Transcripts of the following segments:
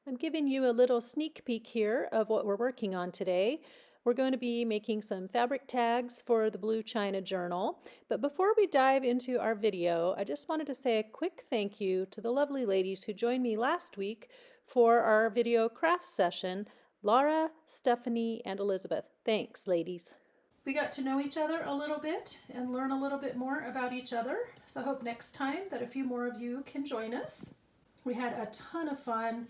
I'm giving you a little sneak peek here of what we're working on today. We're going to be making some fabric tags for the Blue China Journal. But before we dive into our video, I just wanted to say a quick thank you to the lovely ladies who joined me last week for our video crafts session, Laura, Stephanie, and Elizabeth. Thanks, ladies. We got to know each other a little bit and learn a little bit more about each other. So I hope next time that a few more of you can join us. We had a ton of fun.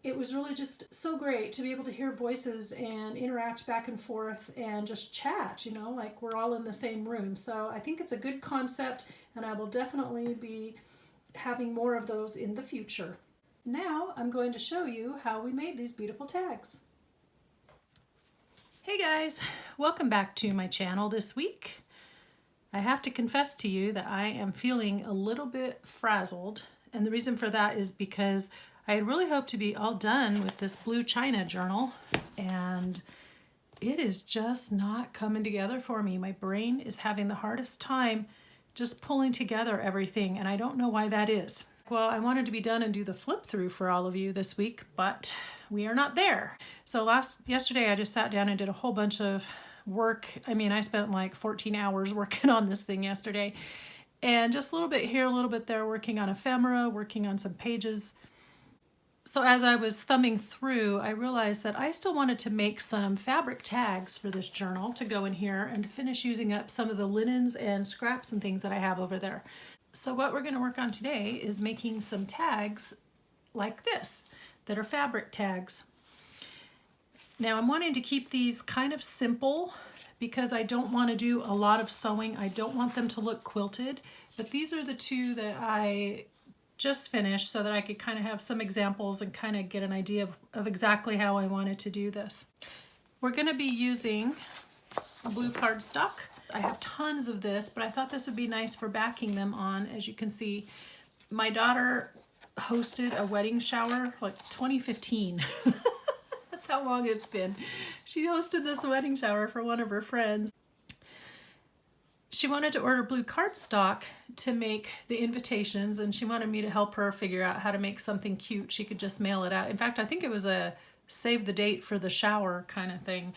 It was really just so great to be able to hear voices and interact back and forth and just chat, like we're all in the same room. So I think it's a good concept, and I will definitely be having more of those in the future. Now I'm going to show you how we made these beautiful tags. Hey guys, welcome back to my channel this week. I have to confess to you that I am feeling a little bit frazzled, and the reason for that is because I had really hoped to be all done with this Blue China journal, and it is just not coming together for me. My brain is having the hardest time just pulling together everything, and I don't know why that is. Well, I wanted to be done and do the flip through for all of you this week, but we are not there. So yesterday I just sat down and did a whole bunch of work. I spent like 14 hours working on this thing yesterday, and just a little bit here, a little bit there, working on ephemera, working on some pages. So as I was thumbing through, I realized that I still wanted to make some fabric tags for this journal to go in here and to finish using up some of the linens and scraps and things that I have over there. So what we're going to work on today is making some tags like this that are fabric tags. Now I'm wanting to keep these kind of simple because I don't want to do a lot of sewing. I don't want them to look quilted, but these are the two that I just finished so that I could kind of have some examples and kind of get an idea of exactly how I wanted to do this. We're going to be using a blue cardstock. I have tons of this, but I thought this would be nice for backing them on. As you can see, my daughter hosted a wedding shower like 2015. That's how long it's been. She hosted this wedding shower for one of her friends. She wanted to order blue cardstock to make the invitations, and she wanted me to help her figure out how to make something cute. She could just mail it out. In fact, I think it was a save the date for the shower kind of thing.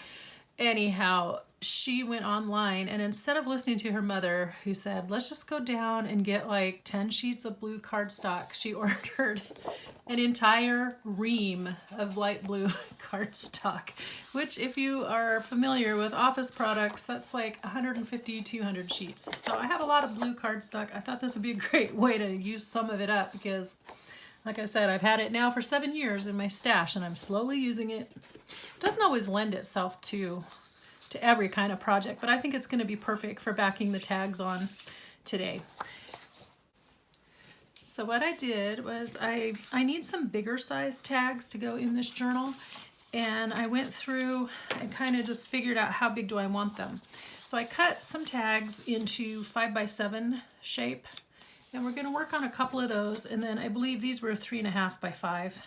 Anyhow, she went online, and instead of listening to her mother, who said, let's just go down and get like 10 sheets of blue cardstock, she ordered an entire ream of light blue cardstock, which if you are familiar with office products, that's like 150, 200 sheets. So I have a lot of blue cardstock. I thought this would be a great way to use some of it up because, like I said, I've had it now for 7 years in my stash, and I'm slowly using it. It doesn't always lend itself to every kind of project, but I think it's going to be perfect for backing the tags on today. So what I did was I need some bigger size tags to go in this journal, and I went through and kind of just figured out how big do I want them. So I cut some tags into 5x7 shape, and we're going to work on a couple of those, and then I believe these were 3.5 by 5.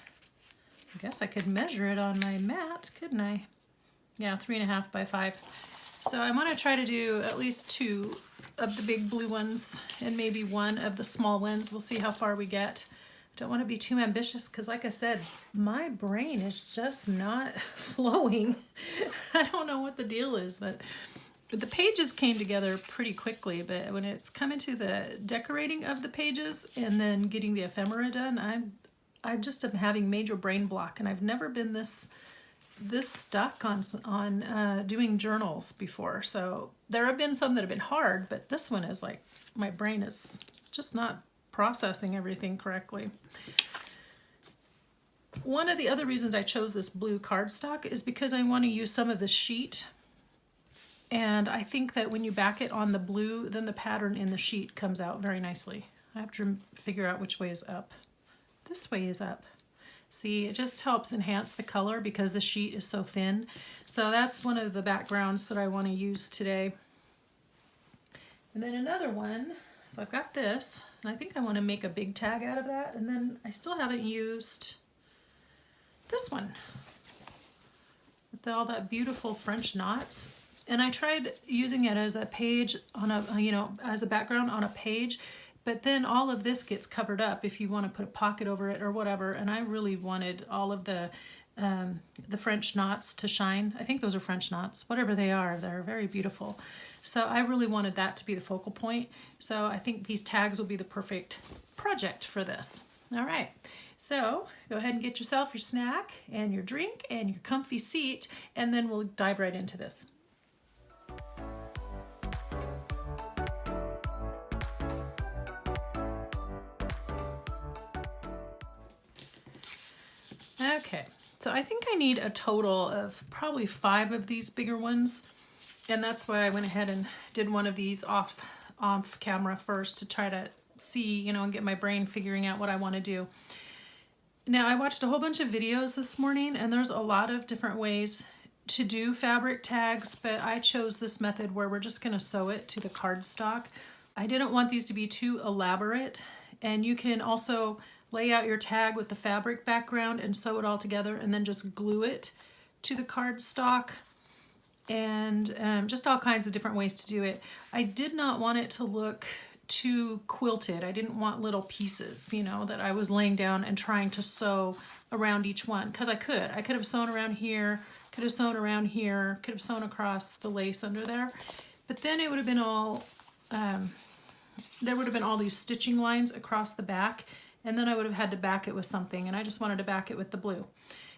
I guess I could measure it on my mat, couldn't I? Yeah, 3.5 by 5. So I want to try to do at least 2 of the big blue ones and maybe 1 of the small ones. We'll see how far we get. Don't want to be too ambitious because, like I said, my brain is just not flowing. I don't know what the deal is, but the pages came together pretty quickly, but when it's coming to the decorating of the pages and then getting the ephemera done, I just am having major brain block, and I've never been this stuck on doing journals before. So there have been some that have been hard, but this one is like my brain is just not processing everything correctly. One of the other reasons I chose this blue cardstock is because I want to use some of the sheet, and I think that when you back it on the blue, then the pattern in the sheet comes out very nicely. I have to figure out which way is up. This way is up. See, it just helps enhance the color because the sheet is so thin. So that's one of the backgrounds that I want to use today. And then another one, so I've got this, and I think I want to make a big tag out of that, and then I still haven't used this one with all that beautiful French knots. And I tried using it as a page on a, as a background on a page, But then all of this gets covered up if you want to put a pocket over it or whatever. And I really wanted all of the French knots to shine. I think those are French knots, whatever they are. They're very beautiful. So I really wanted that to be the focal point. So I think these tags will be the perfect project for this. All right, so go ahead and get yourself your snack and your drink and your comfy seat, and then we'll dive right into this. Okay, so I think I need a total of probably 5 of these bigger ones, and that's why I went ahead and did one of these off camera first to try to see, you know, and get my brain figuring out what I want to do. Now, I watched a whole bunch of videos this morning, and there's a lot of different ways to do fabric tags, but I chose this method where we're just going to sew it to the cardstock. I didn't want these to be too elaborate, and you can also lay out your tag with the fabric background and sew it all together and then just glue it to the cardstock, and just all kinds of different ways to do it. I did not want it to look too quilted. I didn't want little pieces, you know, that I was laying down and trying to sew around each one, because I could have sewn around here, could have sewn around here, could have sewn across the lace under there, but then it would have been all, there would have been all these stitching lines across the back, and then I would have had to back it with something, and I just wanted to back it with the blue.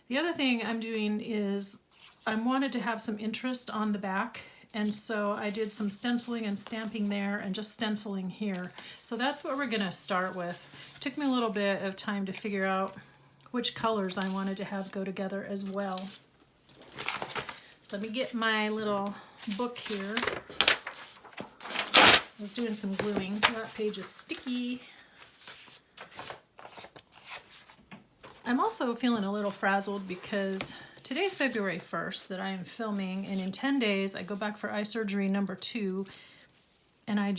The other thing I'm doing is I wanted to have some interest on the back, and so I did some stenciling and stamping there and just stenciling here. So that's what we're gonna start with. It took me a little bit of time to figure out which colors I wanted to have go together as well. So let me get my little book here. I was doing some gluing, so that page is sticky. I'm also feeling a little frazzled because today's February 1st that I am filming, and in 10 days I go back for eye surgery number 2, and I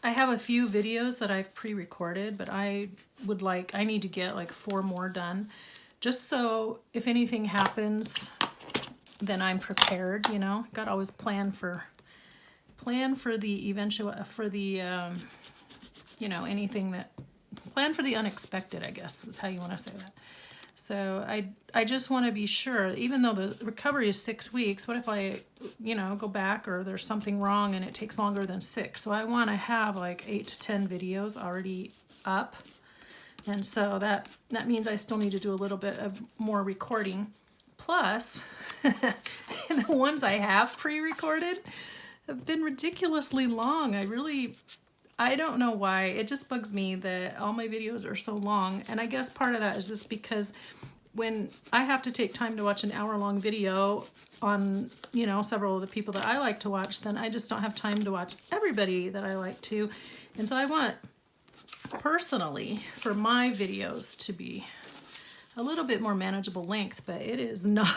have a few videos that I've pre-recorded, but I need to get like 4 more done, just so if anything happens, then I'm prepared, you know. Got to always plan for the eventual, you know, anything that, plan for the unexpected, I guess is how you want to say that. So I just want to be sure, even though the recovery is 6 weeks, what if I, you know, go back or there's something wrong and it takes longer than 6? So I want to have like 8 to 10 videos already up. And so that means I still need to do a little bit of more recording. Plus, the ones I have pre-recorded have been ridiculously long. I don't know why. It just bugs me that all my videos are so long. And I guess part of that is just because when I have to take time to watch an hour-long video on, you know, several of the people that I like to watch, then I just don't have time to watch everybody that I like to. And so I want, personally, for my videos to be a little bit more manageable length, but it is not,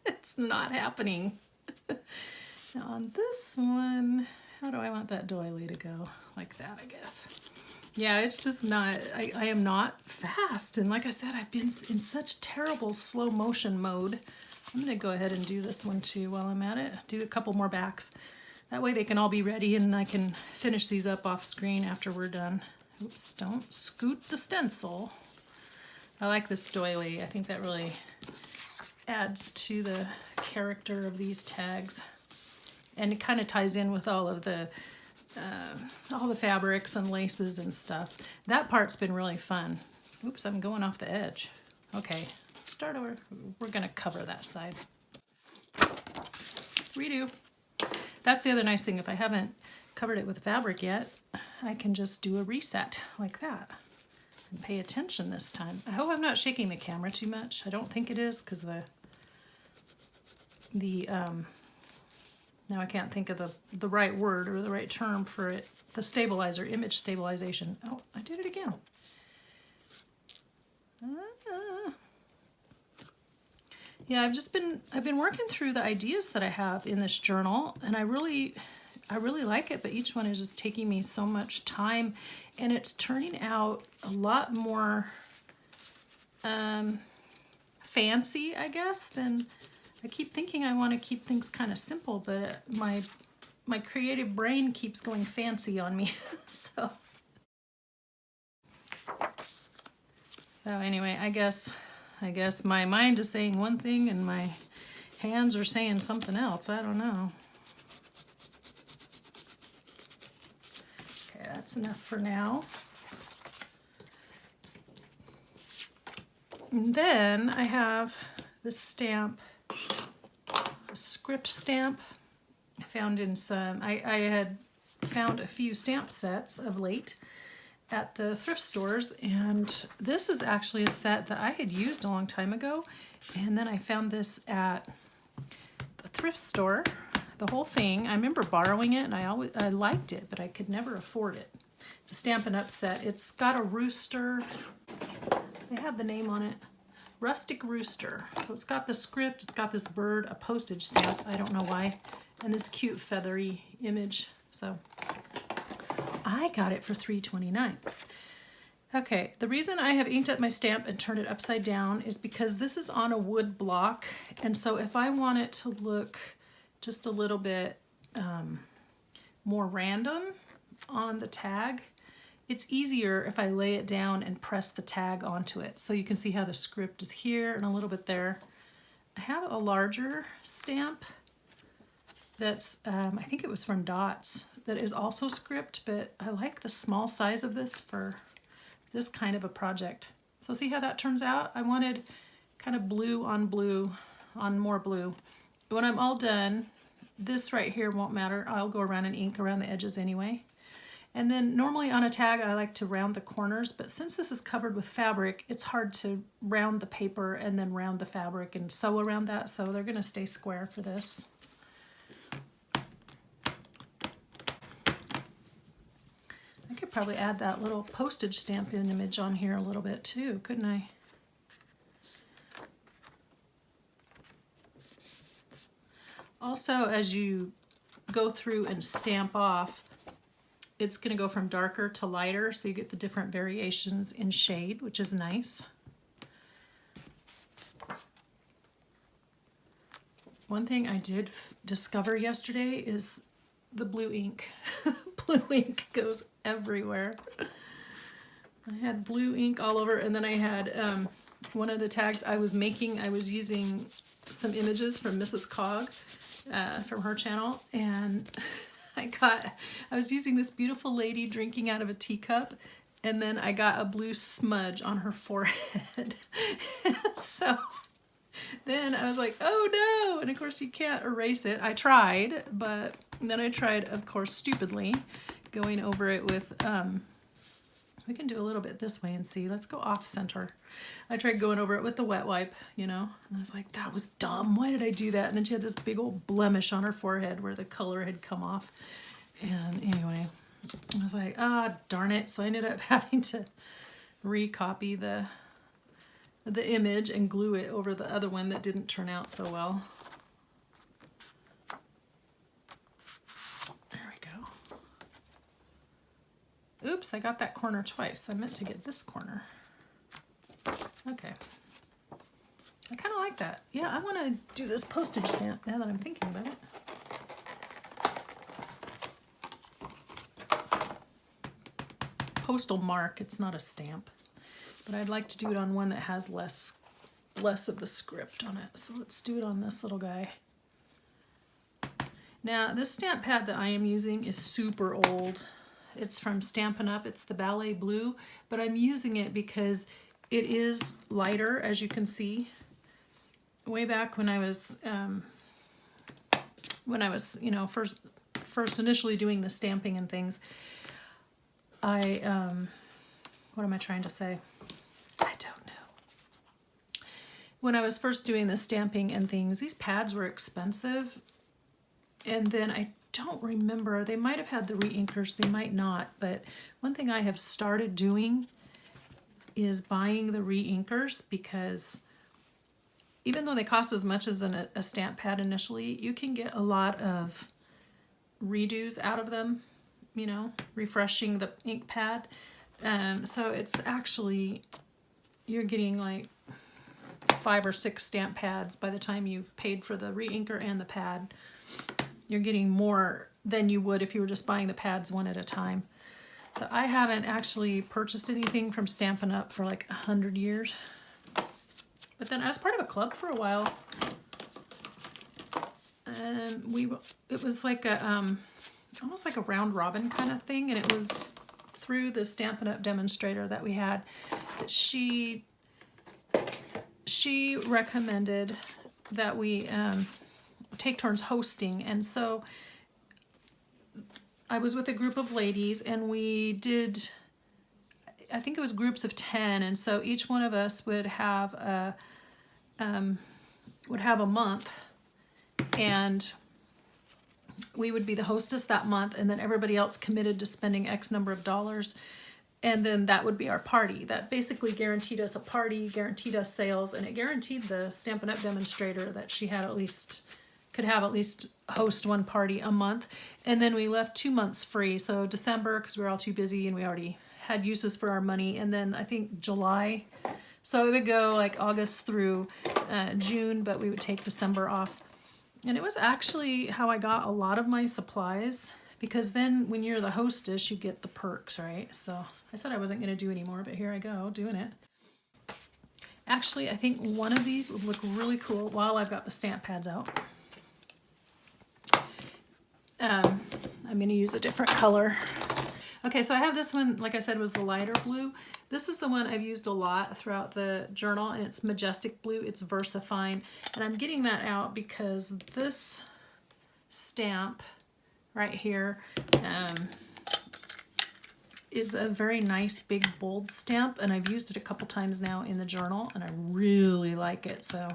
it's not happening. Now on this one, how do I want that doily to go? Like that, I guess. Yeah, it's just not, I am not fast. And like I said, I've been in such terrible slow motion mode. I'm gonna go ahead and do this one too while I'm at it. Do a couple more backs. That way they can all be ready and I can finish these up off screen after we're done. Oops, don't scoot the stencil. I like this doily. I think that really adds to the character of these tags. And it kind of ties in with all the fabrics and laces and stuff. That part's been really fun. Oops, I'm going off the edge. Okay, start over. We're gonna cover that side. Redo. That's the other nice thing. If I haven't covered it with fabric yet, I can just do a reset like that and pay attention this time. I hope I'm not shaking the camera too much. I don't think it is, because now I can't think of the right word or the right term for it. The stabilizer, image stabilization. Oh, I did it again. Yeah, I've been working through the ideas that I have in this journal, and I really like it, but each one is just taking me so much time, and it's turning out a lot more fancy, I guess, than I keep thinking. I want to keep things kind of simple, but my creative brain keeps going fancy on me. So So anyway, I guess my mind is saying one thing and my hands are saying something else. I don't know. Okay, that's enough for now. And then I have this stamp, a script stamp. I found in some, I had found a few stamp sets of late at the thrift stores, and this is actually a set that I had used a long time ago, and then I found this at the thrift store, the whole thing. I remember borrowing it, and I liked it, but I could never afford it. It's a Stampin' Up set. It's got a rooster. They have the name on it. Rustic Rooster. So it's got the script, it's got this bird, a postage stamp, I don't know why, and this cute feathery image. So I got it for $3.29. Okay, the reason I have inked up my stamp and turned it upside down is because this is on a wood block, and so if I want it to look just a little bit more random on the tag, it's easier if I lay it down and press the tag onto it. So you can see how the script is here and a little bit there. I have a larger stamp that's, I think it was from Dots, that is also script, but I like the small size of this for this kind of a project. So see how that turns out? I wanted kind of blue on more blue. When I'm all done, this right here won't matter. I'll go around and ink around the edges anyway. And then normally on a tag, I like to round the corners, but since this is covered with fabric, it's hard to round the paper and then round the fabric and sew around that, so they're gonna stay square for this. I could probably add that little postage stamp image on here a little bit too, couldn't I? Also, as you go through and stamp off, it's going to go from darker to lighter, so you get the different variations in shade, which is nice. One thing I did discover yesterday is the blue ink. Blue ink goes everywhere. I had blue ink all over, and then I had one of the tags I was making, I was using some images from Mrs. Cog from her channel, and I was using this beautiful lady drinking out of a teacup, and then I got a blue smudge on her forehead. So then I was like, oh no, and of course you can't erase it. I tried, but then I tried, of course, stupidly, going over it with, we can do a little bit this way and see. Let's go off center. I tried going over it with the wet wipe, you know, and I was like, that was dumb. Why did I do that? And then she had this big old blemish on her forehead where the color had come off. And anyway, I was like, ah, darn it. So I ended up having to recopy the image and glue it over the other one that didn't turn out so well. Oops, I got that corner twice. I meant to get this corner. Okay. I kind of like that. Yeah, I want to do this postage stamp now that I'm thinking about it. Postal mark, it's not a stamp. But I'd like to do it on one that has less of the script on it. So let's do it on this little guy. Now, this stamp pad that I am using is super old. It's from Stampin' Up. It's the Ballet Blue, but I'm using it because it is lighter, as you can see. Way back when I was, you know, first initially doing the stamping and things, what am I trying to say? I don't know. When I was first doing the stamping and things, these pads were expensive, and then I don't remember, they might have had the re-inkers, they might not, but one thing I have started doing is buying the re-inkers, because even though they cost as much as a stamp pad initially, you can get a lot of redos out of them, you know, refreshing the ink pad. So it's actually, you're getting like 5 or 6 stamp pads by the time you've paid for the re-inker and the pad. You're getting more than you would if you were just buying the pads one at a time. So I haven't actually purchased anything from Stampin' Up! For like 100 years. But then I was part of a club for a while. And it was like a, almost like a round robin kind of thing. And it was through the Stampin' Up! Demonstrator that we had that she recommended that we take turns hosting. And so I was with a group of ladies and we did, I think it was groups of 10, and so each one of us would have a month, and we would be the hostess that month, and then everybody else committed to spending X number of dollars, and then that would be our party. That basically guaranteed us a party, guaranteed us sales, and it guaranteed the Stampin' Up! Demonstrator that she had could have at least host one party a month. And then we left 2 months free. So December, because we were all too busy and we already had uses for our money. And then I think July. So it would go like August through June, but we would take December off. And it was actually how I got a lot of my supplies, because then when you're the hostess, you get the perks, right? So I said I wasn't going to do anymore, but here I go doing it. Actually, I think one of these would look really cool while I've got the stamp pads out. I'm going to use a different color. Okay, so I have this one, like I said, was the lighter blue. This is the one I've used a lot throughout the journal, and it's Majestic Blue. It's VersaFine, and I'm getting that out because this stamp right here is a very nice big bold stamp, and I've used it a couple times now in the journal, and I really like it. So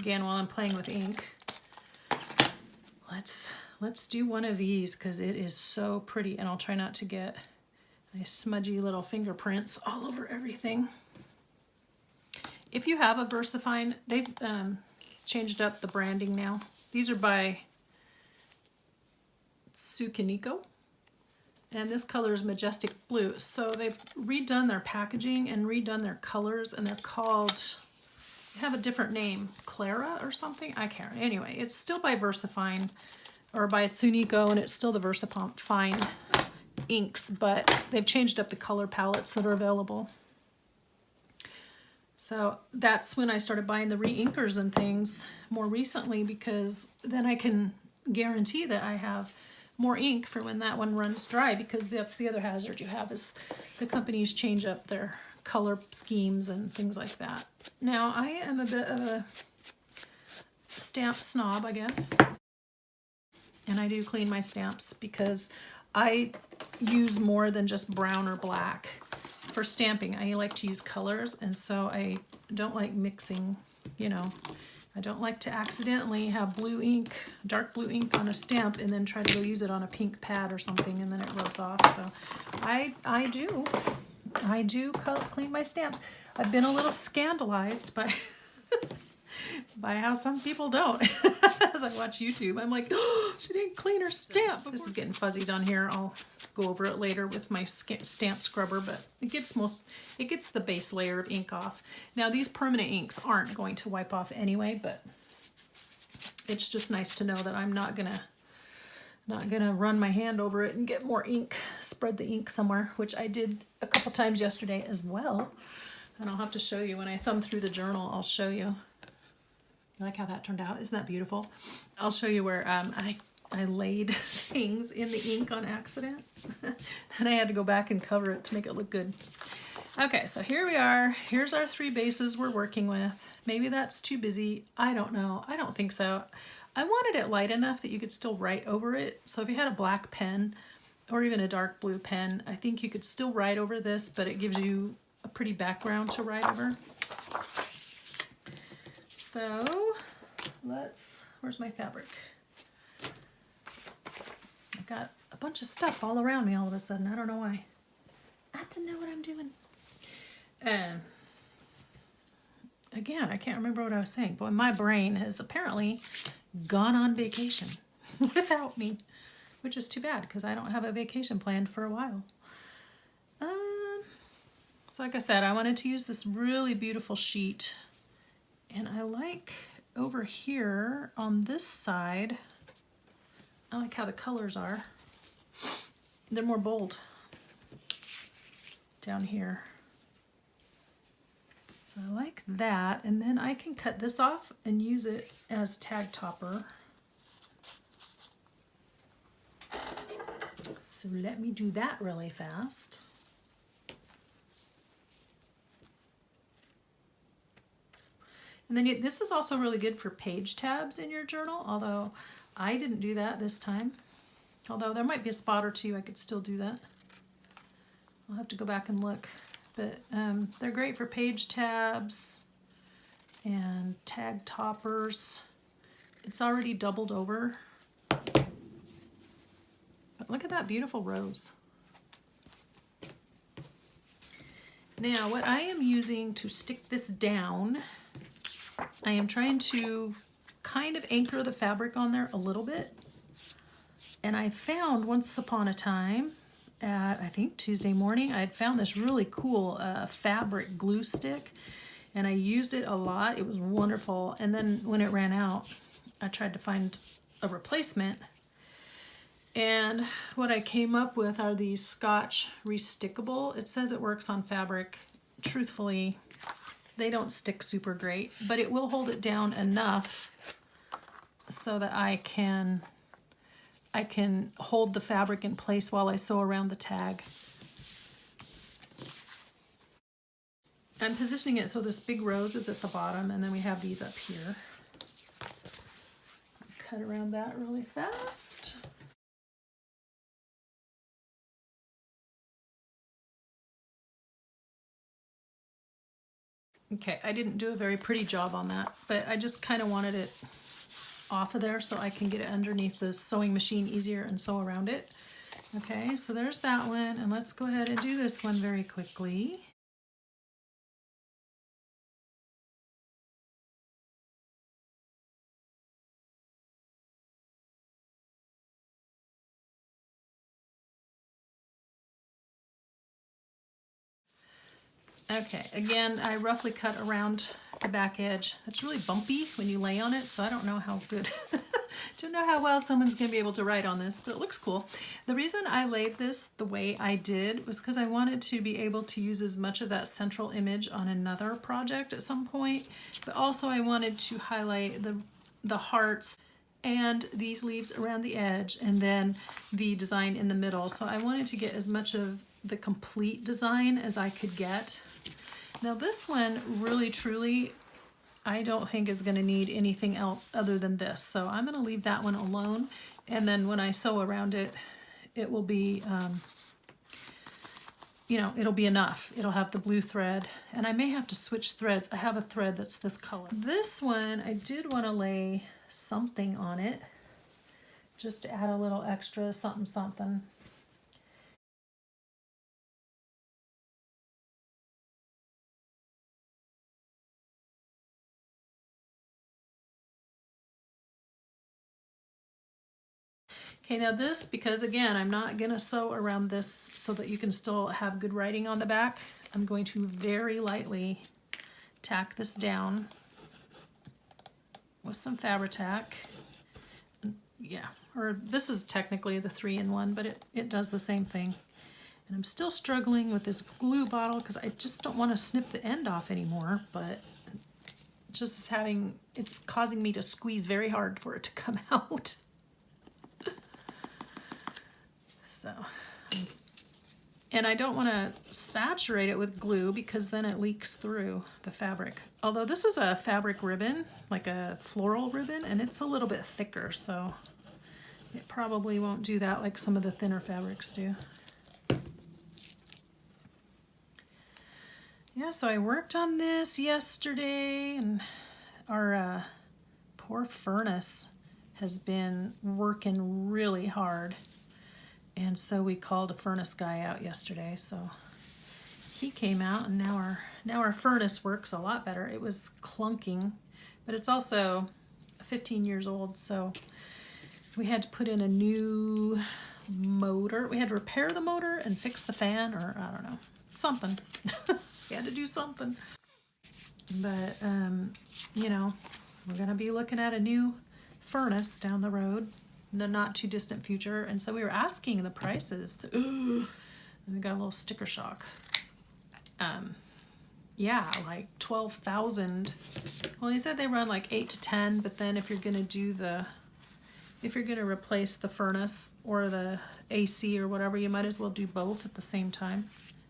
again, while I'm playing with ink, let's do one of these because it is so pretty, and I'll try not to get my smudgy little fingerprints all over everything. If you have a VersaFine, they've changed up the branding now. These are by Tsukiniko, and this color is Majestic Blue. So they've redone their packaging and redone their colors, and they're called, they have a different name, Clara or something. I can't. Anyway, it's still by VersaFine or by Tsukiniko, and it's still the VersaFine inks, but they've changed up the color palettes that are available. So that's when I started buying the re-inkers and things more recently, because then I can guarantee that I have more ink for when that one runs dry, because that's the other hazard you have, is the companies change up their color schemes and things like that. Now, I am a bit of a stamp snob, I guess, and I do clean my stamps because I use more than just brown or black. For stamping, I like to use colors, and so I don't like mixing, you know. I don't like to accidentally have blue ink, dark blue ink on a stamp and then try to go use it on a pink pad or something, and then it rubs off. So I do clean my stamps. I've been a little scandalized by by how some people don't. As I watch YouTube, I'm like, oh, she didn't clean her stamp. This is getting fuzzies on here. I'll go over it later with my stamp scrubber, but it gets the base layer of ink off. Now, these permanent inks aren't going to wipe off anyway, but it's just nice to know that I'm not gonna run my hand over it and get more ink, spread the ink somewhere, which I did a couple times yesterday as well. And I'll have to show you when I thumb through the journal. I'll show you. I like how that turned out. Isn't that beautiful? I'll show you where I laid things in the ink on accident. And I had to go back and cover it to make it look good. Okay, so here we are. Here's our 3 bases we're working with. Maybe that's too busy. I don't know. I don't think so. I wanted it light enough that you could still write over it. So if you had a black pen or even a dark blue pen, I think you could still write over this, but it gives you a pretty background to write over. So where's my fabric? I've got a bunch of stuff all around me all of a sudden. I don't know why. I have to know what I'm doing. Again, I can't remember what I was saying, but my brain has apparently gone on vacation without me, which is too bad because I don't have a vacation planned for a while. So like I said, I wanted to use this really beautiful sheet, and I like over here on this side, I like how the colors are. They're more bold. down here. So I like that, and then I can cut this off and use it as tag topper. So let me do that really fast. And then this is also really good for page tabs in your journal, although I didn't do that this time. Although there might be a spot or two I could still do that. I'll have to go back and look. But they're great for page tabs and tag toppers. It's already doubled over. But look at that beautiful rose. Now what I am using to stick this down, I am trying to kind of anchor the fabric on there a little bit. And I found once upon a time at, I think Tuesday morning, I had found this really cool fabric glue stick, and I used it a lot. It was wonderful. And then when it ran out, I tried to find a replacement. And what I came up with are these Scotch Restickable. It says it works on fabric. Truthfully, they don't stick super great, but it will hold it down enough so that I can hold the fabric in place while I sew around the tag. I'm positioning it so this big rose is at the bottom, and then we have these up here. Cut around that really fast. Okay, I didn't do a very pretty job on that, but I just kind of wanted it off of there so I can get it underneath the sewing machine easier and sew around it. Okay, so there's that one, and let's go ahead and do this one very quickly. Okay, again, I roughly cut around the back edge. It's really bumpy when you lay on it, so I don't know how good, don't know how well someone's gonna be able to write on this, but it looks cool. The reason I laid this the way I did was because I wanted to be able to use as much of that central image on another project at some point, but also I wanted to highlight the hearts and these leaves around the edge, and then the design in the middle. So I wanted to get as much of the complete design as I could get. Now this one really truly I don't think is going to need anything else other than this, so I'm going to leave that one alone, and then when I sew around it, it will be you know, it'll be enough. It'll have the blue thread, and I may have to switch threads. I have a thread that's this color. This one I did want to lay something on it just to add a little extra something something. Okay, now this, because again, I'm not gonna sew around this so that you can still have good writing on the back, I'm going to very lightly tack this down with some Fabri-Tac. Yeah, or this is technically the 3-in-1, but it does the same thing. And I'm still struggling with this glue bottle because I just don't want to snip the end off anymore, but just it's causing me to squeeze very hard for it to come out. So, and I don't want to saturate it with glue because then it leaks through the fabric. Although this is a fabric ribbon, like a floral ribbon, and it's a little bit thicker, so it probably won't do that like some of the thinner fabrics do. Yeah, so I worked on this yesterday, and our poor furnace has been working really hard. And so we called a furnace guy out yesterday, so he came out, and now our furnace works a lot better. It was clunking, but it's also 15 years old, so we had to put in a new motor. We had to repair the motor and fix the fan, or I don't know, something. We had to do something. But, you know, we're gonna be looking at a new furnace down the road in the not too distant future, and so we were asking the prices. Ooh, and we got a little sticker shock. yeah, like 12,000. Well, he said they run like 8 to 10, but then if you're gonna do if you're gonna replace the furnace or the AC or whatever, you might as well do both at the same time.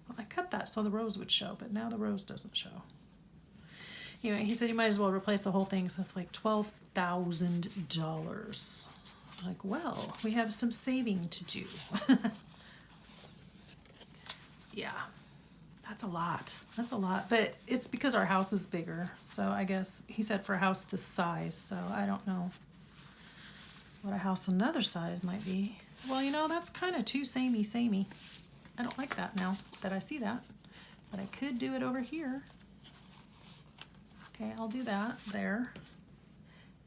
Well, I cut that so the rose would show, but now the rose doesn't show. Anyway, he said you might as well replace the whole thing, so it's like $12,000. Like, well, we have some saving to do. Yeah, that's a lot. That's a lot, but it's because our house is bigger. So I guess he said for a house this size, so I don't know what a house another size might be. Well, you know, that's kind of too samey. I don't like that now that I see that, but I could do it over here. Okay, I'll do that there.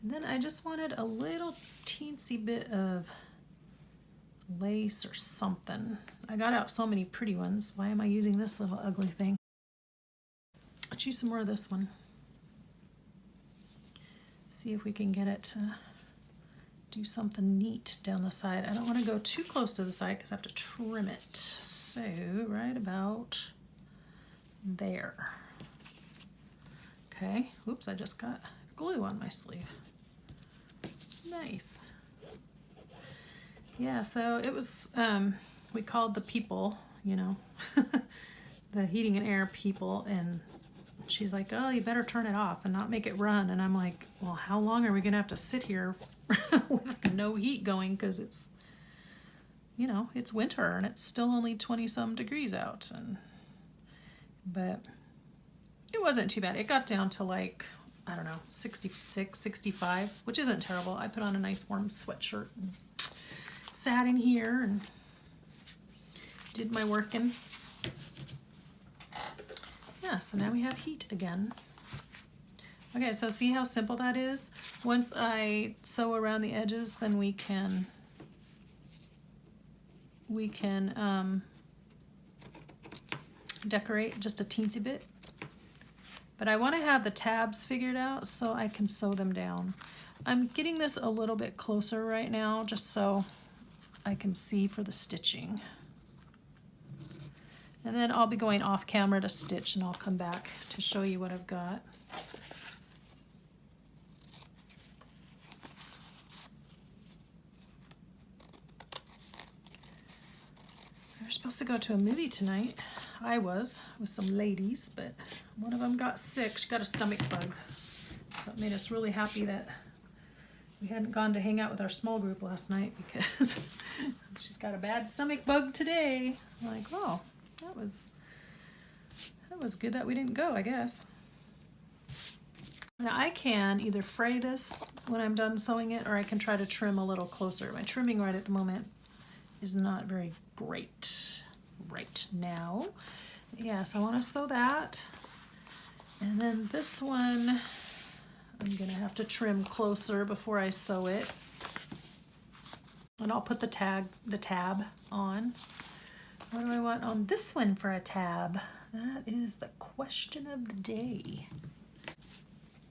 And then I just wanted a little teensy bit of lace or something. I got out so many pretty ones. Why am I using this little ugly thing? Let's use some more of this one. See if we can get it to do something neat down the side. I don't want to go too close to the side because I have to trim it. So right about there. Okay, oops, I just got glue on my sleeve. Nice. Yeah, so it was, we called the people, you know, the heating and air people, and she's like, oh, you better turn it off and not make it run. And I'm like, well, how long are we gonna have to sit here with no heat going? Because it's, you know, it's winter and it's still only 20-some degrees out. But it wasn't too bad. It got down to like, I don't know, 66, 65, which isn't terrible. I put on a nice warm sweatshirt and sat in here and did my working. Yeah, so now we have heat again. Okay, so see how simple that is? Once I sew around the edges, then we can decorate just a teensy bit. But I want to have the tabs figured out so I can sew them down. I'm getting this a little bit closer right now just so I can see for the stitching. And then I'll be going off camera to stitch, and I'll come back to show you what I've got. We're supposed to go to a movie tonight. I was with some ladies, but one of them got sick. She got a stomach bug. So it made us really happy that we hadn't gone to hang out with our small group last night because she's got a bad stomach bug today. I'm like, oh, that was good that we didn't go, I guess. Now I can either fray this when I'm done sewing it, or I can try to trim a little closer. My trimming right at the moment is not very great right now. Yeah, so I want to sew that. And then this one, I'm gonna have to trim closer before I sew it. And I'll put the tab on. What do I want on this one for a tab? That is the question of the day.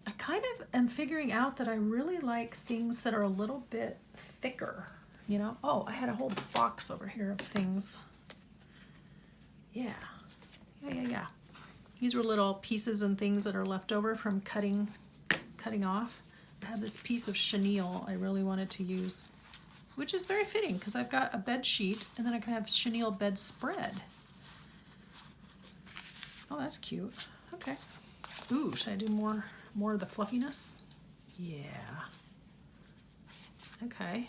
I kind of am figuring out that I really like things that are a little bit thicker, you know? Oh, I had a whole box over here of things. Yeah. These were little pieces and things that are left over from cutting off. I have this piece of chenille I really wanted to use, which is very fitting because I've got a bed sheet and then I can have chenille bedspread. Oh, that's cute. Okay. Ooh, should I do more of the fluffiness? Yeah. Okay.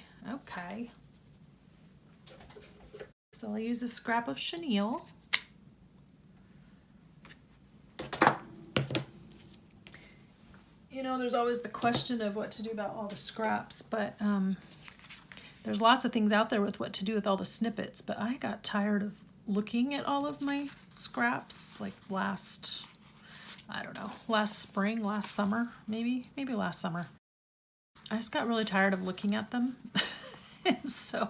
So I'll use a scrap of chenille. You know, there's always the question of what to do about all the scraps, but there's lots of things out there with what to do with all the snippets, but I got tired of looking at all of my scraps like last spring, last summer, maybe last summer. I just got really tired of looking at them. And so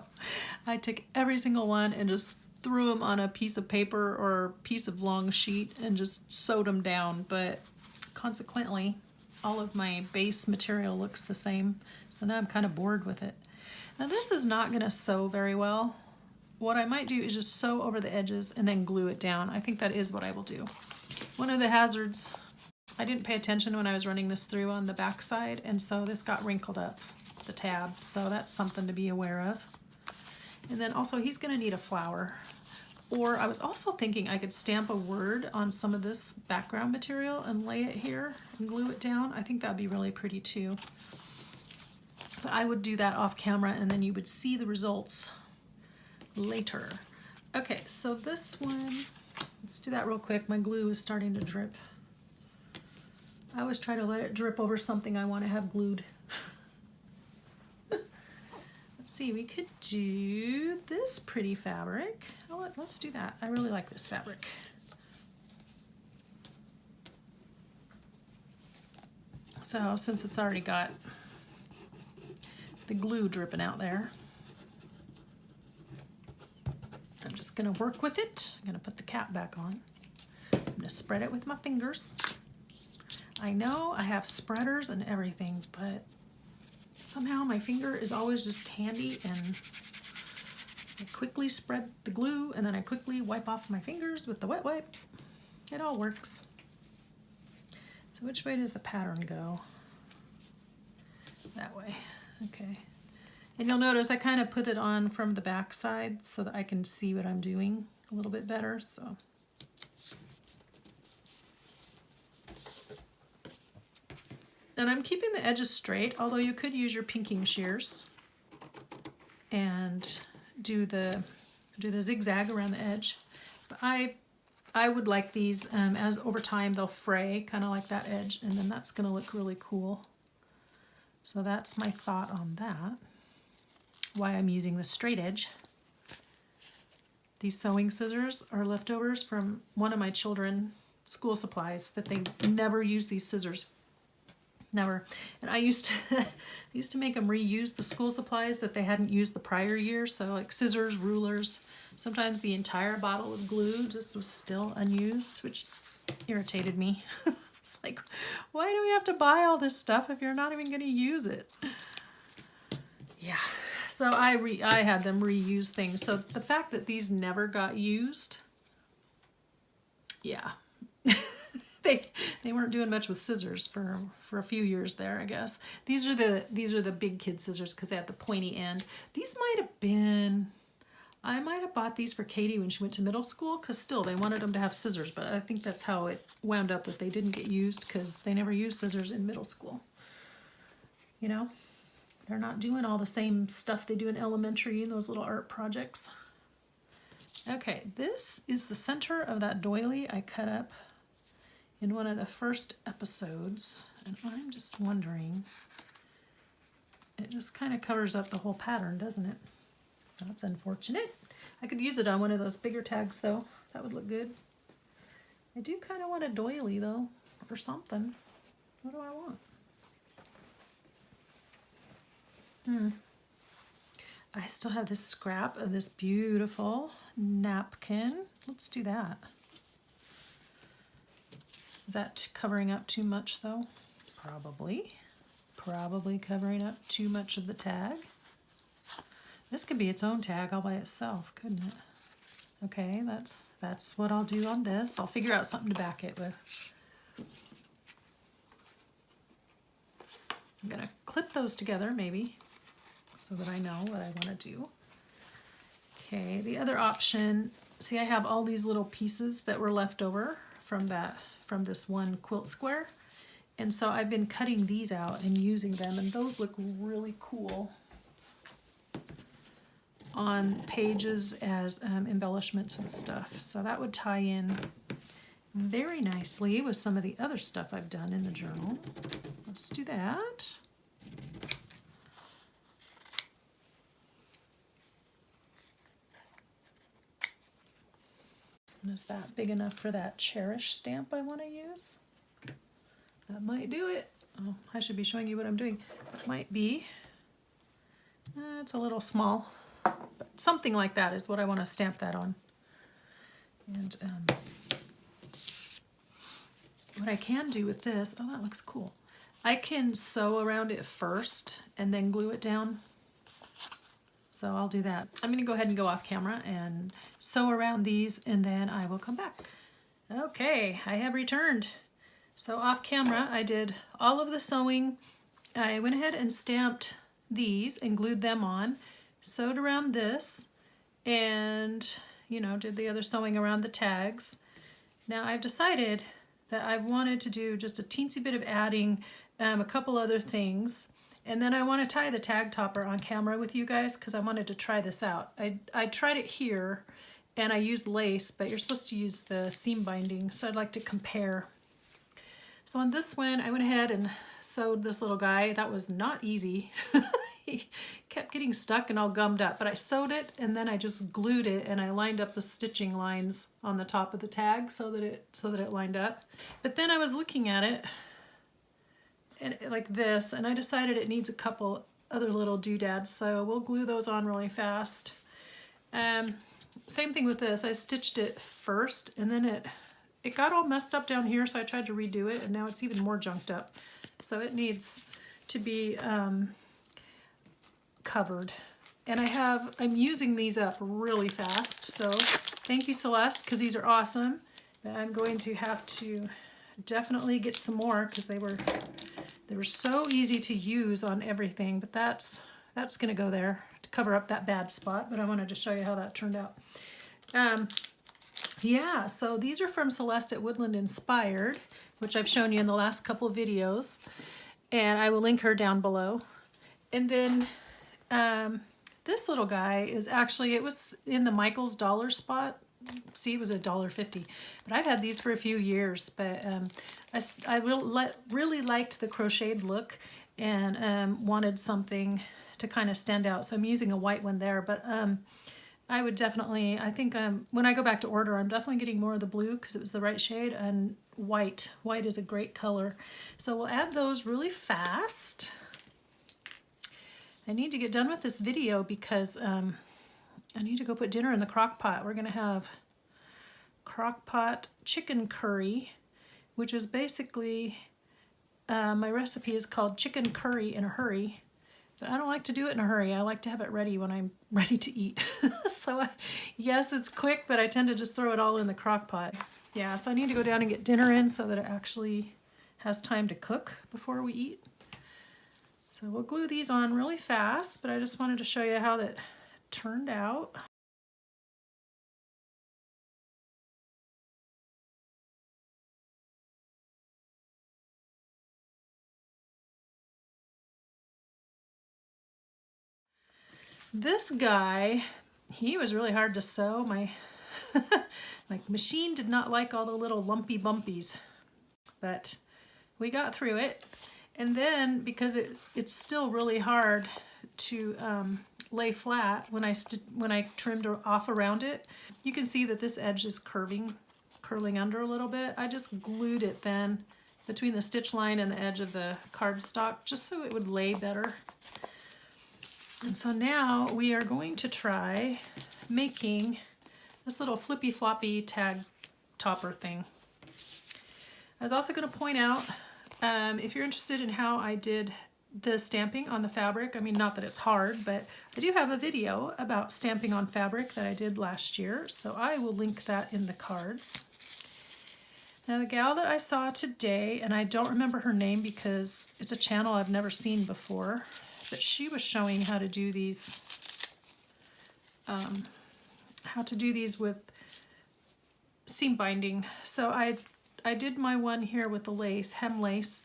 I took every single one and just threw them on a piece of paper or piece of long sheet and just sewed them down, but consequently all of my base material looks the same, so now I'm kind of bored with it. Now this is not going to sew very well. what I might do is just sew over the edges and then glue it down. I think that is what I will do. One of the hazards, I didn't pay attention when I was running this through on the back side, and so this got wrinkled up, the tab, so that's something to be aware of. And then also he's going to need a flower. Or I was also thinking I could stamp a word on some of this background material and lay it here and glue it down. I think that'd be really pretty too. But I would do that off camera and then you would see the results later. Okay, so this one, let's do that real quick. My glue is starting to drip. I always try to let it drip over something I want to have glued. Let's see, we could do this pretty fabric. Oh, let's do that. I really like this fabric. So since it's already got the glue dripping out there, I'm just gonna work with it. I'm gonna put the cap back on. I'm gonna spread it with my fingers. I know I have spreaders and everything, but somehow my finger is always just handy, and I quickly spread the glue and then I quickly wipe off my fingers with the wet wipe. It all works. So which way does the pattern go? That way. Okay. And you'll notice I kind of put it on from the back side so that I can see what I'm doing a little bit better. So and I'm keeping the edges straight, although you could use your pinking shears and do the zigzag around the edge. But I would like these as over time they'll fray, kind of like that edge, and then that's going to look really cool. So that's my thought on that. Why I'm using the straight edge. These sewing scissors are leftovers from one of my children's school supplies that they never use these scissors. Never. And I used to make them reuse the school supplies that they hadn't used the prior year. So like scissors, rulers, sometimes the entire bottle of glue just was still unused, which irritated me. It's like, why do we have to buy all this stuff if you're not even going to use it? Yeah. So I had them reuse things. So the fact that these never got used, yeah. They weren't doing much with scissors for a few years there, I guess. These are the big kid scissors because they have the pointy end. These might have been, I might have bought these for Katie when she went to middle school, because still they wanted them to have scissors, but I think that's how it wound up that they didn't get used, because they never used scissors in middle school. You know, they're not doing all the same stuff they do in elementary in those little art projects. Okay, this is the center of that doily I cut up in one of the first episodes, and I'm just wondering, it just kind of covers up the whole pattern, doesn't it? That's unfortunate. I could use it on one of those bigger tags though. That would look good. I do kind of want a doily though, or something. What do I want? I still have this scrap of this beautiful napkin. Let's do that. Is that covering up too much though? Probably. Probably covering up too much of the tag. This could be its own tag all by itself, couldn't it? Okay, that's what I'll do on this. I'll figure out something to back it with. I'm gonna clip those together maybe so that I know what I want to do. Okay, the other option, see I have all these little pieces that were left over from this one quilt square, and so I've been cutting these out and using them, and those look really cool on pages as embellishments and stuff. So that would tie in very nicely with some of the other stuff I've done in the journal. Let's do that. And is that big enough for that cherish stamp I want to use? That might do it. Oh, I should be showing you what I'm doing. It might be. It's a little small, but something like that is what I want to stamp that on. And what I can do with this, oh, that looks cool. I can sew around it first and then glue it down. So I'll do that. I'm gonna go ahead and go off camera and sew around these, and then I will come back. Okay, I have returned. So off camera, I did all of the sewing. I went ahead and stamped these and glued them on, sewed around this, and did the other sewing around the tags. Now I've decided that I wanted to do just a teensy bit of adding, a couple other things, and then I want to tie the tag topper on camera with you guys because I wanted to try this out. I tried it here and I used lace, but you're supposed to use the seam binding, so I'd like to compare. So on this one, I went ahead and sewed this little guy. That was not easy. He kept getting stuck and all gummed up, but I sewed it and then I just glued it, and I lined up the stitching lines on the top of the tag so that it lined up. But then I was looking at it and like this, and I decided it needs a couple other little doodads, so we'll glue those on really fast. Same thing with this. I stitched it first and then it got all messed up down here, so I tried to redo it, and now it's even more junked up. So it needs to be covered. And I'm using these up really fast, so thank you, Celeste, because these are awesome. But I'm going to have to definitely get some more because they were so easy to use on everything, but that's gonna go there to cover up that bad spot. But I wanted to show you how that turned out. Yeah, so these are from Celeste at Woodland Inspired, which I've shown you in the last couple of videos, and I will link her down below. And then this little guy is actually, it was in the Michael's dollar spot. See, it was $1.50, but I've had these for a few years, but I really liked the crocheted look and wanted something to kind of stand out, so I'm using a white one there. But I would definitely, I think when I go back to order, I'm definitely getting more of the blue because it was the right shade, and white. White is a great color. So we'll add those really fast. I need to get done with this video because I need to go put dinner in the crock pot. We're gonna have crock pot chicken curry, which is basically, my recipe is called chicken curry in a hurry. But I don't like to do it in a hurry. I like to have it ready when I'm ready to eat. So yes, it's quick, but I tend to just throw it all in the crock pot. Yeah, so I need to go down and get dinner in so that it actually has time to cook before we eat. So we'll glue these on really fast, but I just wanted to show you how that turned out. This guy, he was really hard to sew. My machine did not like all the little lumpy bumpies, but we got through it. And then because it's still really hard to lay flat when I trimmed off around it, you can see that this edge is curling under a little bit. I just glued it then between the stitch line and the edge of the cardstock just so it would lay better. And so now we are going to try making this little flippy floppy tag topper thing. I was also going to point out, if you're interested in how I did the stamping on the fabric, I mean, not that it's hard, but I do have a video about stamping on fabric that I did last year, so I will link that in the cards. Now the gal that I saw today, and I don't remember her name because it's a channel I've never seen before, but she was showing how to do these, with seam binding. So I did my one here with the lace, hem lace,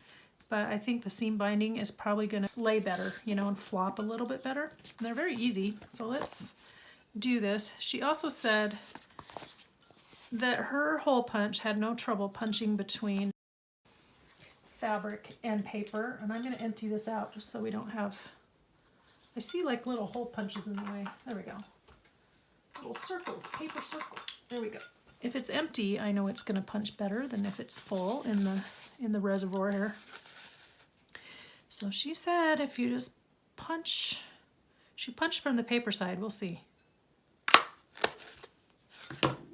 but I think the seam binding is probably gonna lay better, and flop a little bit better. And they're very easy, so let's do this. She also said that her hole punch had no trouble punching between fabric and paper, and I'm gonna empty this out just so we don't have, I see like little hole punches in the way. There we go. Little circles, paper circles. There we go. If it's empty, I know it's gonna punch better than if it's full in the reservoir here. So she said if you just punch, she punched from the paper side, we'll see.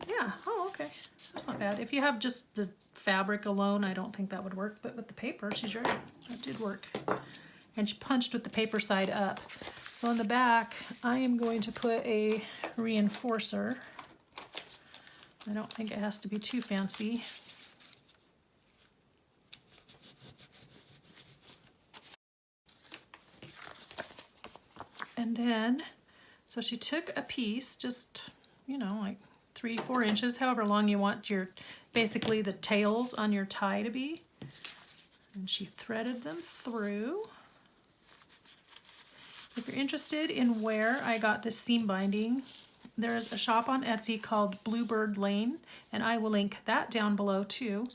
Yeah, oh, okay, that's not bad. If you have just the fabric alone, I don't think that would work, but with the paper, she's right, that did work. And she punched with the paper side up. So on the back, I am going to put a reinforcer. I don't think it has to be too fancy. And then, so she took a piece, just, you know, like 3-4 inches, however long you want your, basically the tails on your tie to be. And she threaded them through. If you're interested in where I got this seam binding, there is a shop on Etsy called Bluebird Lane, and I will link that down below too.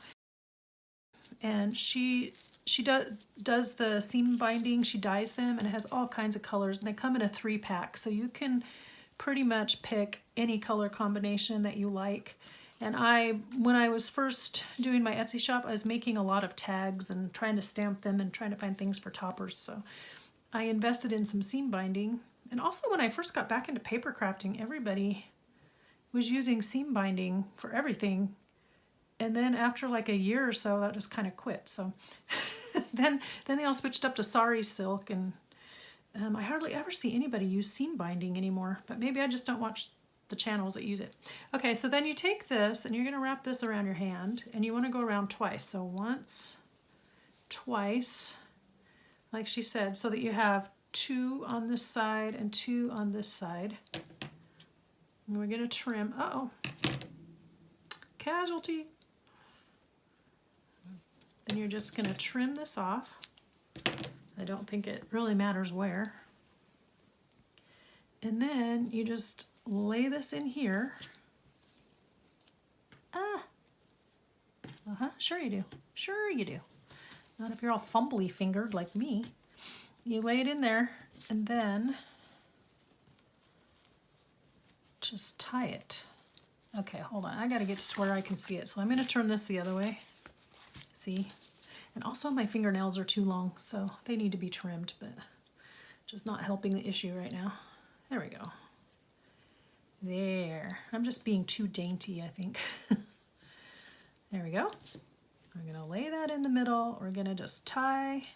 And she does the seam binding, she dyes them, and it has all kinds of colors, and they come in a 3-pack, so you can pretty much pick any color combination that you like. And when I was first doing my Etsy shop, I was making a lot of tags and trying to stamp them and trying to find things for toppers, so I invested in some seam binding. And also when I first got back into paper crafting, everybody was using seam binding for everything. And then after like a year or so, that just kind of quit. So then they all switched up to sari silk, and I hardly ever see anybody use seam binding anymore, but maybe I just don't watch the channels that use it. Okay, so then you take this and you're gonna wrap this around your hand, and you wanna go around twice. So once, twice, like she said, so that you have 2 on this side and 2 on this side. And we're gonna trim, uh-oh, casualty. And you're just gonna trim this off. I don't think it really matters where. And then you just lay this in here. Sure you do. Sure you do. Not if you're all fumbly fingered like me. You lay it in there and then just tie it. Okay, hold on. I gotta get to where I can see it. So I'm gonna turn this the other way. See? And also my fingernails are too long, so they need to be trimmed, but just not helping the issue right now. There we go. There. I'm just being too dainty, I think. There we go. We're gonna lay that in the middle. We're gonna just tie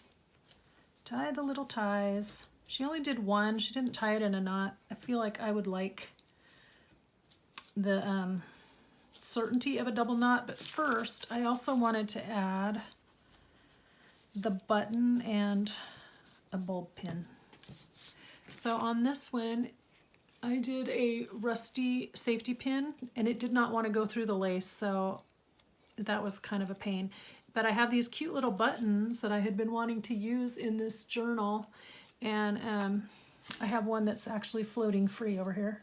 the little ties. She only did one. She didn't tie it in a knot. I feel like I would like the certainty of a double knot, but first I also wanted to add the button and a bulb pin. So on this one, I did a rusty safety pin, and it did not want to go through the lace, so that was kind of a pain. But I have these cute little buttons that I had been wanting to use in this journal, and I have one that's actually floating free over here.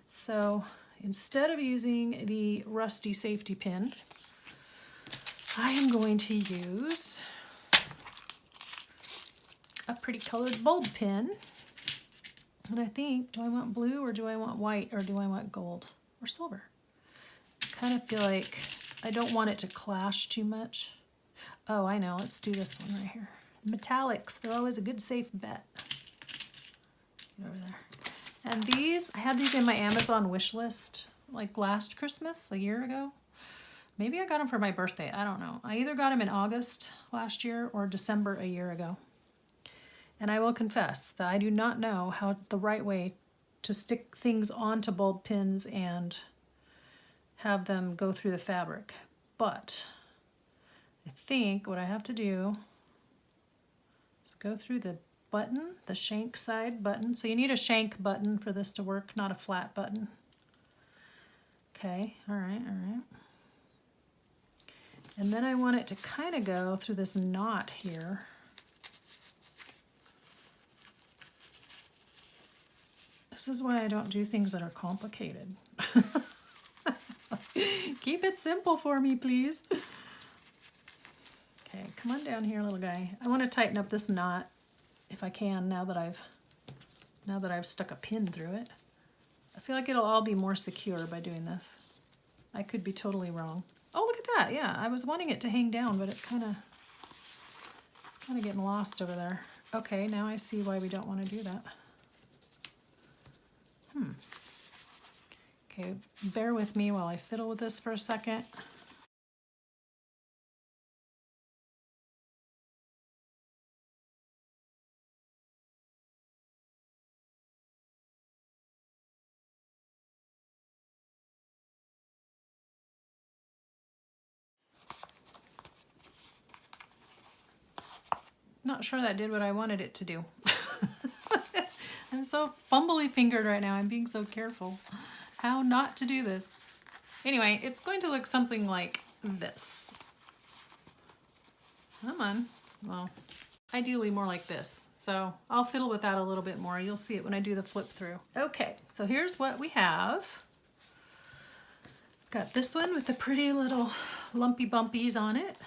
So instead of using the rusty safety pin, I am going to use a pretty colored bulb pin. And I think, do I want blue or do I want white or do I want gold or silver? I kind of feel like I don't want it to clash too much. Oh, I know, let's do this one right here. Metallics, they're always a good safe bet. Get over there. And these, I had these in my Amazon wish list like last Christmas, a year ago. Maybe I got them for my birthday, I don't know. I either got them in August last year or December a year ago. And I will confess that I do not know how the right way to stick things onto bulb pins and have them go through the fabric. But I think what I have to do is go through the button, the shank side button. So you need a shank button for this to work, not a flat button. Okay, all right, all right. And then I want it to kind of go through this knot here. This is why I don't do things that are complicated. Keep it simple for me, please. Okay, come on down here, little guy. I want to tighten up this knot if I can now that I've stuck a pin through it. I feel like it'll all be more secure by doing this. I could be totally wrong. Oh, look at that. Yeah, I was wanting it to hang down, but it's kind of getting lost over there. Okay, now I see why we don't want to do that. Okay, bear with me while I fiddle with this for a second. Not sure that did what I wanted it to do. I'm so fumbly fingered right now. I'm being so careful how not to do this. Anyway, it's going to look something like this. Come on. Well, ideally more like this. So I'll fiddle with that a little bit more. You'll see it when I do the flip through. Okay, so here's what we have. Got this one with the pretty little lumpy bumpies on it.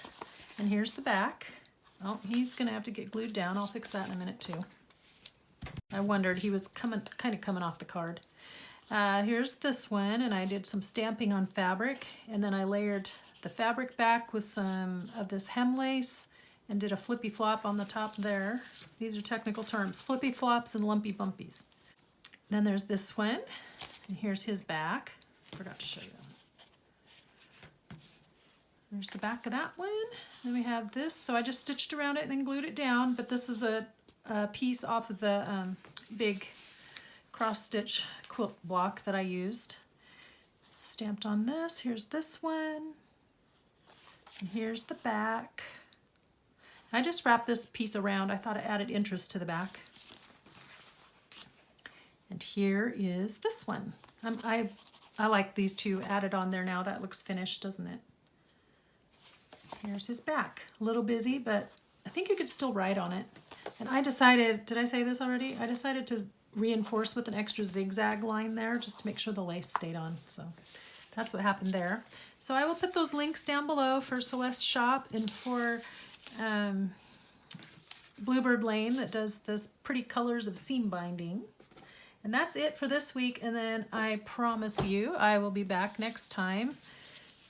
And here's the back. Oh, he's gonna have to get glued down. I'll fix that in a minute too. I wondered, he was kind of coming off the card. Here's this one, and I did some stamping on fabric, and then I layered the fabric back with some of this hem lace and did a flippy flop on the top there. These are technical terms, flippy flops and lumpy bumpies. Then there's this one, and here's his back. Forgot to show you. There's the back of that one. Then we have this, so I just stitched around it and then glued it down, but this is a piece off of the big cross stitch quilt block that I used. Stamped on this. Here's this one. And here's the back. I just wrapped this piece around. I thought it added interest to the back. And here is this one. I like these two added on there now. That looks finished, doesn't it? Here's his back. A little busy, but I think you could still write on it. And I decided, did I say this already? I decided to reinforce with an extra zigzag line there just to make sure the lace stayed on. So that's what happened there. So I will put those links down below for Celeste's shop and for Bluebird Lane that does this pretty colors of seam binding. And that's it for this week. And then I promise you I will be back next time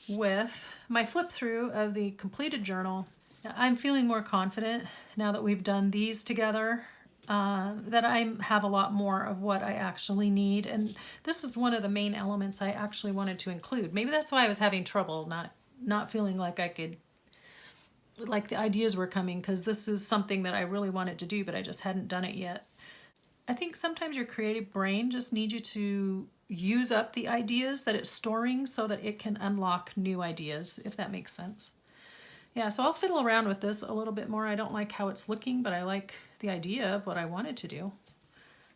with my flip through of the completed journal. I'm feeling more confident now that we've done these together, that I have a lot more of what I actually need. And this was one of the main elements I actually wanted to include. Maybe that's why I was having trouble not feeling like I could, like the ideas were coming, because this is something that I really wanted to do, but I just hadn't done it yet. I think sometimes your creative brain just needs you to use up the ideas that it's storing so that it can unlock new ideas, if that makes sense. Yeah, so I'll fiddle around with this a little bit more. I don't like how it's looking, but I like the idea of what I wanted to do.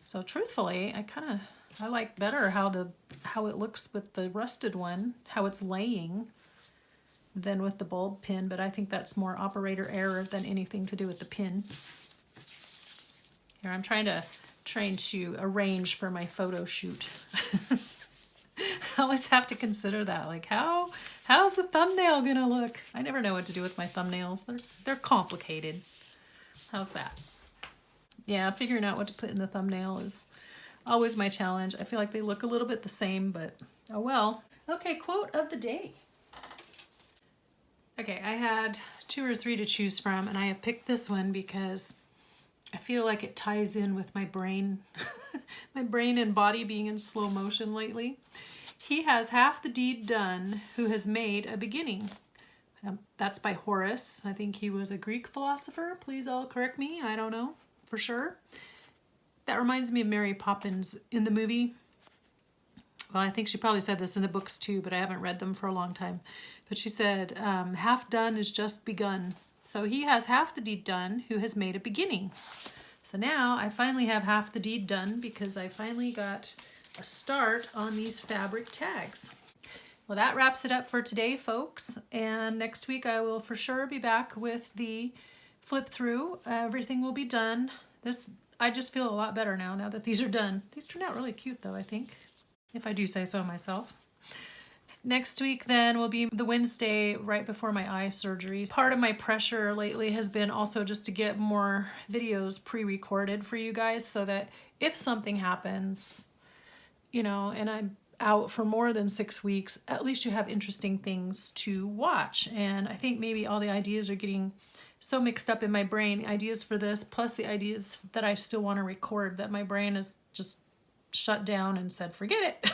So truthfully, I like better how it looks with the rusted one, how it's laying, than with the bulb pin, but I think that's more operator error than anything to do with the pin. Here, I'm trying to arrange for my photo shoot. I always have to consider that, like how's the thumbnail gonna look? I never know what to do with my thumbnails. They're complicated. How's that? Yeah, figuring out what to put in the thumbnail is always my challenge. I feel like they look a little bit the same, but oh well. Okay, quote of the day. Okay, I had 2 or 3 to choose from, and I have picked this one because I feel like it ties in with my brain, my brain and body being in slow motion lately. He has half the deed done who has made a beginning. That's by Horace. I think he was a Greek philosopher. Please all correct me. I don't know for sure. That reminds me of Mary Poppins in the movie. Well, I think she probably said this in the books too, but I haven't read them for a long time. But she said, half done is just begun. So he has half the deed done who has made a beginning. So now I finally have half the deed done because I finally got a start on these fabric tags. Well, that wraps it up for today, folks. And next week I will for sure be back with the flip through. Everything will be done. I just feel a lot better now that these are done. These turned out really cute though, I think, if I do say so myself. Next week then will be the Wednesday right before my eye surgery. Part of my pressure lately has been also just to get more videos pre-recorded for you guys so that if something happens, you know, and I'm out for more than 6 weeks, at least you have interesting things to watch. And I think maybe all the ideas are getting so mixed up in my brain, the ideas for this plus the ideas that I still want to record, that my brain is just shut down and said, forget it.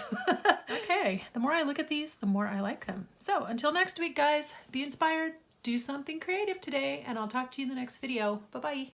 Okay, the more I look at these, the more I like them. So until next week, guys, be inspired, do something creative today, and I'll talk to you in the next video. Bye-bye.